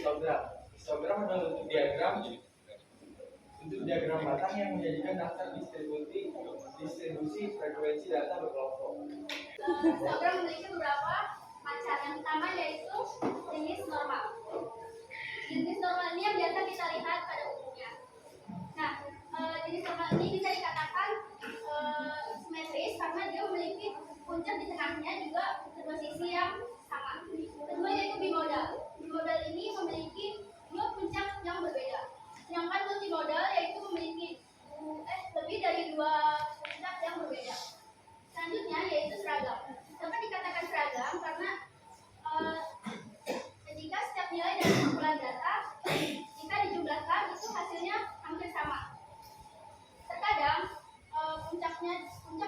histogram. Histogram adalah bentuk diagram batang yang menjadikan daftar distribusi frekuensi data berkelompok. Histogram memiliki beberapa macam. Yang pertama yaitu jenis normal. Jenis normal ini yang biasa kita lihat pada umumnya. Nah, jenis normal ini bisa dikatakan simetris karena dia memiliki puncak di tengahnya juga kedua sisi yang sama. Kedua yaitu bimodal. Bimodal ini memiliki dua puncak yang berbeda. Sedangkan multimodal yaitu memiliki lebih dari dua puncak yang berbeda. Selanjutnya yaitu seragam. Dapat dikatakan seragam karena ketika setiap nilai dari kumpulan data jika dijumlahkan itu hasilnya hampir sama. Terkadang puncak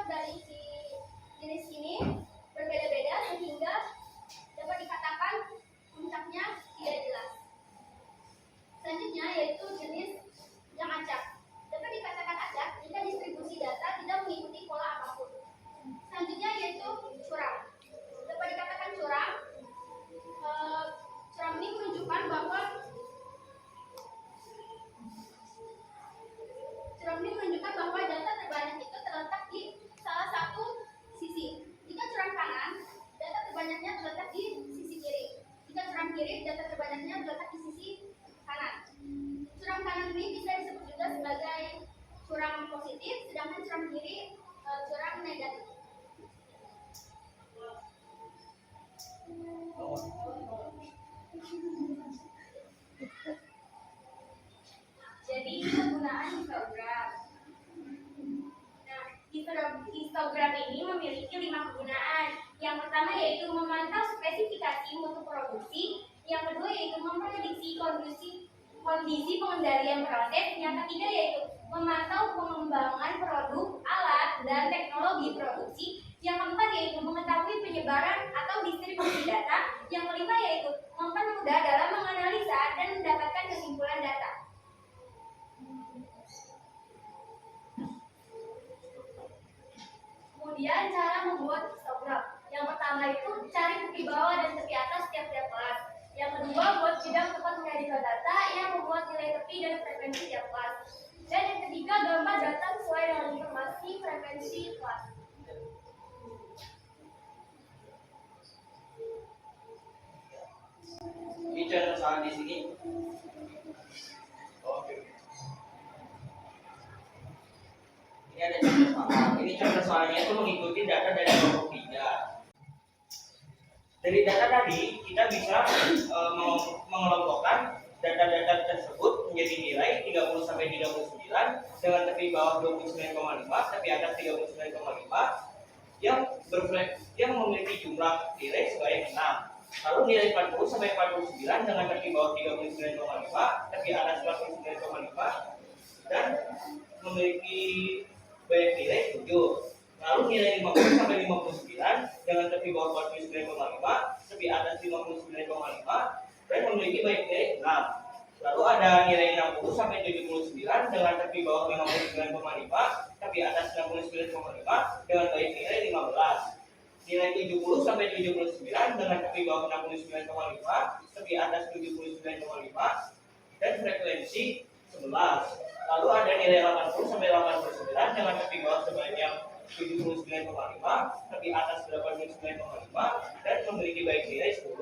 dari si jenis ini berbeda-beda sehingga dapat dikatakan puncaknya tidak jelas. Selanjutnya yaitu jenis yang acak. Dapat dikatakan acak jika distribusi data tidak mengikuti pola apapun. Selanjutnya yaitu curam. Dapat dikatakan curam. Curam ini menunjukkan bahwa data terbanyak itu terletak di salah satu sisi. Jika curam kanan, data terbanyaknya terletak di sisi kiri. Jika curam kiri, data terbanyaknya terletak di sisi kanan. Curam kanan ini bisa disebut juga sebagai curam positif, sedangkan curam kiri curam negatif. Jadi penggunaan histogram. Nah, histogram ini memiliki 5 kegunaan. Yang pertama yaitu memantau spesifikasi mutu produksi. Yang kedua yaitu memprediksi kondisi pengendalian proses. Yang ketiga yaitu memantau pengembangan produk, alat, dan teknologi produksi. Yang keempat yaitu mengetahui penyebaran atau distribusi data. Yang kelima yaitu mempermudah dalam menganalisa dan mendapatkan kesimpulan data. Kemudian cara membuat histogram. Yang pertama itu cari tepi bawah dan tepi atas tiap-tiap kelas. Yang kedua buat bidang tempat menjadikan data yang membuat nilai tepi dan frekuensi tiap kelas. Dan yang ketiga gambar data sesuai dengan informasi frekuensi kelas. Ini contoh soal di sini. Oke. Ini ada contoh soal. Ini contoh soalnya itu mengikuti data dari kelompok 3. Dari data tadi kita bisa mengelompokkan data-data tersebut menjadi nilai 30 sampai 39 dengan tepi bawah 29,5, tepi atas 39,5 yang memiliki jumlah nilai sebanyak 6. Lalu nilai 40 sampai 49 dengan tepi bawah 39,5, tepi atas 49,5 dan memiliki banyak nilai 7. Lalu nilai 50 sampai 59 dengan tepi bawah 49,5, tepi atas 59,5 dan memiliki banyak nilai 6. Lalu ada nilai 60 sampai 79 dengan tepi bawah 59,5, tepi atas 69,5 dengan banyak nilai 15. Nilai 70 sampai 79 dengan tepi bawah 69,5, tepi atas 79,5 dan frekuensi 11. Lalu ada nilai 80 sampai 89 dengan tepi bawah sebanyak 79,5, tepi atas 89,5 dan memiliki baik nilai 10.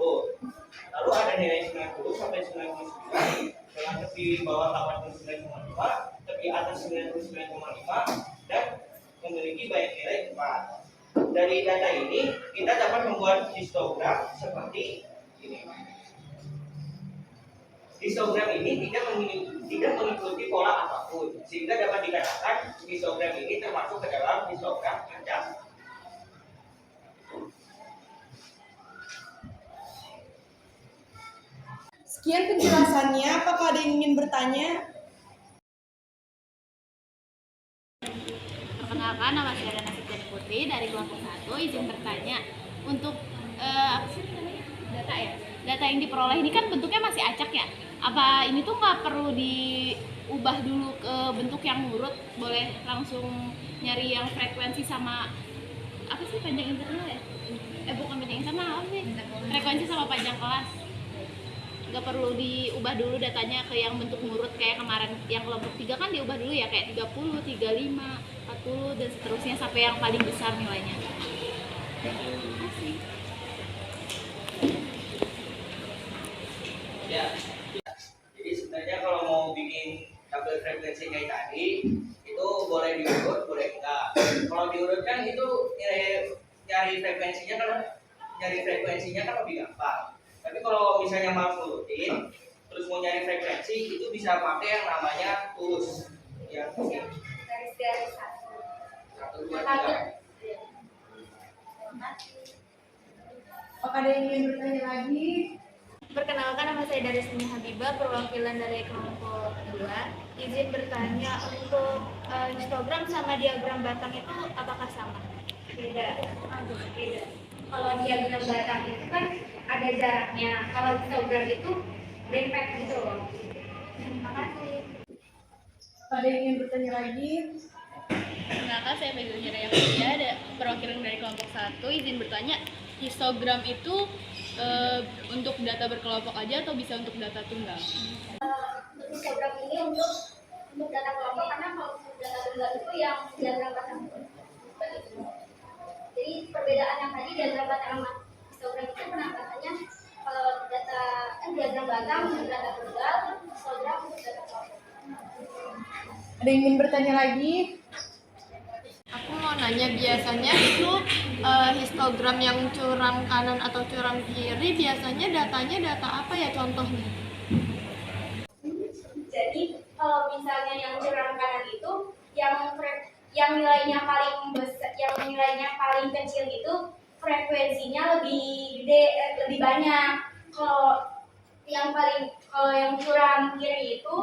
Lalu ada nilai 90 sampai 99 dengan tepi bawah 89,5, tepi atas 99,5 dan memiliki baik nilai 4. Dari data ini kita dapat membuat histogram seperti ini. Histogram ini tidak mengikuti pola apapun, sehingga dapat dikatakan histogram ini termasuk ke dalam histogram acak. Sekian penjelasannya. Apakah ada yang ingin bertanya? Perkenalkan, nama saya Nasi Putri dari kelompok 1. Izin bertanya, untuk apa sih namanya? Data ya. Data yang diperoleh ini kan bentuknya masih acak ya. Apa ini tuh nggak perlu diubah dulu ke bentuk yang urut? Boleh langsung nyari yang frekuensi sama apa sih, panjang internal ya? Bukan panjang internal, apa sih? Frekuensi sama panjang kelas. nggak perlu diubah dulu datanya ke yang bentuk ngurut kayak kemarin yang kelompok 3 kan diubah dulu ya kayak 30, 35, 40 dan seterusnya sampai yang paling besar nilainya. Ya. Jadi sebenarnya kalau mau bikin tabel frekuensi kayak tadi itu boleh diurut, boleh enggak. Kalau diurut kan itu nyari frekuensinya kan lebih gampang. Tapi kalau misalnya mau ngurutin terus mau nyari frekuensi itu bisa pakai yang namanya tulus. Ya, Garis-garis satu. 1, 2, 3. Apakah ada yang ingin bertanya lagi? Perkenalkan, nama saya Darismi Habibah, perwakilan dari kelompok 2. Izin bertanya, untuk histogram sama diagram batang itu apakah sama? Beda. Beda. Kalau diagram batang itu kan ada jaraknya. Kalau histogram itu dempet gitu loh. Terima kasih. Ada yang ingin bertanya lagi? Perkenalkan, saya Febri Hiraya Mulia, ada perwakilan dari kelompok 1. Izin bertanya, histogram itu untuk data berkelompok aja atau bisa untuk data tunggal? Untuk histogram ini untuk data kelompok, karena kalau untuk data tunggal itu yang diagram batang. Jadi perbedaan yang tadi diagram batang sama histogram itu penampakannya kalau diagram batang untuk data tunggal, histogram untuk data kelompok. Ada yang ingin bertanya lagi? Aku mau nanya, biasanya itu histogram yang curam kanan atau curam kiri, biasanya datanya data apa ya contohnya? Jadi kalau misalnya yang curam kanan itu yang nilainya paling besar, yang nilainya paling kecil itu frekuensinya lebih gede, lebih banyak. Kalau yang curam kiri itu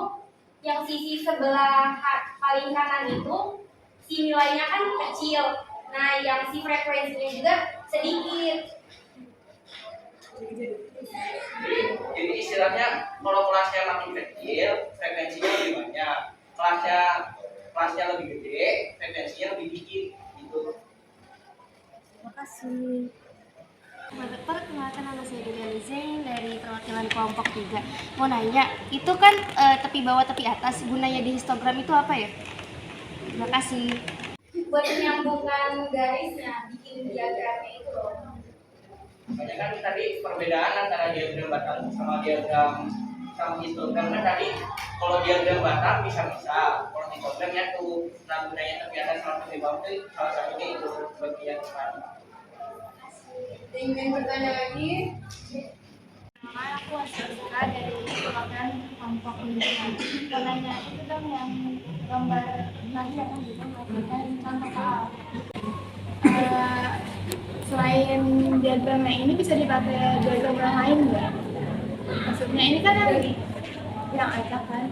yang sisi sebelah paling kanan itu si nilainya kan kecil. Nah, yang si frekuensinya juga sedikit. Jadi istilahnya kalau kelasnya makin kecil, frekuensinya lebih banyak. Kelasnya lebih gede, frekuensinya lebih dikit gitu. Terima kasih. Perkenalkan, nama saya Dede Alizeng dari perwakilan kelompok 3. Mau nanya, itu kan tepi bawah tepi atas, gunanya di histogram itu apa ya? Terima kasih. Buat menyambungkan garisnya, bikin diagramnya itu loh. Makanya kan tadi perbedaan antara diagram batang sama histogram kan tadi kalau diagram batang bisa, kalau histogram ya tuh. Nah, gunanya tepi atas sama tepi bawah itu salah satunya itu bagian depan. Ada yang ingin bertanya lagi? Nama aku Asra dari perwakilan kelompok 5. Mau nanya, itu dong yang gambar tadi yang juga melakukan contoh soal. Selain diagram yang ini bisa dipakai diagram yang lain nggak? Maksudnya ini kan yang acak kan?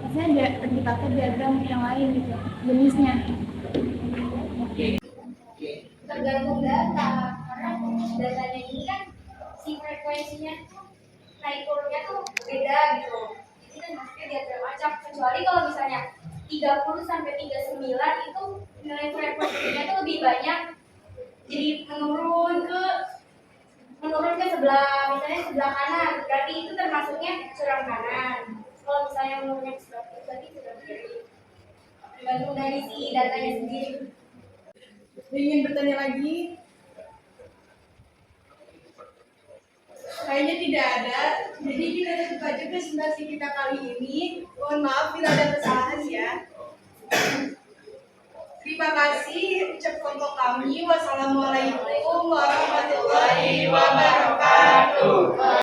Maksudnya dipakai diagram yang lain gitu, jenisnya. Tergantung data, karena datanya ini kan si frekuensinya tuh naik turunnya tuh beda gitu. Jadi kan maksudnya diagram acak, kecuali kalau misalnya 30 sampai 39 itu nilai frekuensinya tuh lebih banyak, jadi menurun ke sebelah, misalnya sebelah kanan, berarti itu termasuknya curam kanan. Kalau misalnya menurunnya ke sebelah kiri, berarti curam kiri. Tergantung dari si datanya sendiri. Ada yang ingin bertanya lagi? Kayaknya tidak ada. Jadi kita tutup aja presentasi kita kali ini. Mohon maaf bila ada kesalahan ya. Terima kasih ucap kelompok kami. Wassalamualaikum warahmatullahi wabarakatuh.